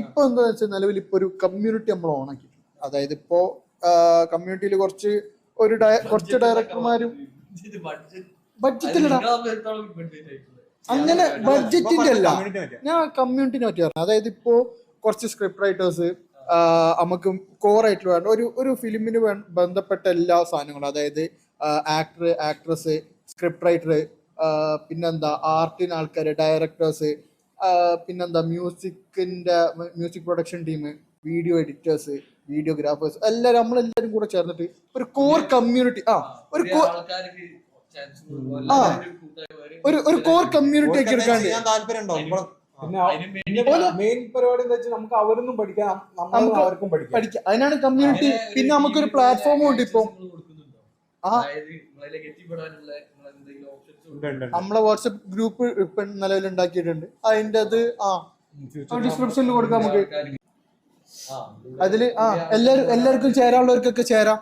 ഇപ്പൊ എന്താ വെച്ചാൽ നിലവിൽ ഇപ്പൊ ഒരു കമ്മ്യൂണിറ്റി നമ്മൾ ഓണാക്കിയിട്ടുണ്ട്. അതായത് ഇപ്പോ കമ്മ്യൂണിറ്റിയിൽ കുറച്ച് ഡയറക്ടർമാരും ബഡ്ജറ്റിലിടാം. അങ്ങനെ ബഡ്ജറ്റിന്റെ അല്ല, ഞാൻ കമ്മ്യൂണിറ്റിനെ പറ്റി പറഞ്ഞു. അതായത് ഇപ്പോ കുറച്ച് സ്ക്രിപ്റ്റ് റൈറ്റേഴ്സ് നമുക്ക് കോർ ആയിട്ട് വേണ്ട ഒരു ഫിലിമിന് ബന്ധപ്പെട്ട എല്ലാ സാധനങ്ങളും, അതായത് ആക്ടർ, ആക്ട്രസ്, സ്ക്രിപ്റ്റ് റൈറ്റർ, പിന്നെന്താ ആർട്ടിന് ആൾക്കാർ, ഡയറക്ടേഴ്സ്, പിന്നെന്താ music production team, video editors, videographers, എല്ലാവരും നമ്മളെല്ലാവരും കൂടെ ചേർന്നിട്ട് ഒരു കോർ കമ്മ്യൂണിറ്റി ഒരു കോർ കമ്മ്യൂണിറ്റി ആക്കി എടുക്കാണ്ട്. മെയിൻ പരിപാടി എന്താ വെച്ചാൽ നമുക്ക് അവരൊന്നും പഠിക്കാം, അവർക്കും പഠിക്കാം. അതിനാണ് കമ്മ്യൂണിറ്റി. പിന്നെ നമുക്കൊരു പ്ലാറ്റ്ഫോമും ഉണ്ട് ഇപ്പൊ. നമ്മളെ വാട്സപ്പ് ഗ്രൂപ്പ് ഇപ്പൊ നിലവിൽ ഉണ്ടാക്കിയിട്ടുണ്ട്. അതിന്റെ അത് ഡിസ്ക്രിപ്ഷനിൽ കൊടുക്കാം നമുക്ക്. അതില് എല്ലാവർക്കും ചേരാനുള്ളവർക്കൊക്കെ ചേരാം.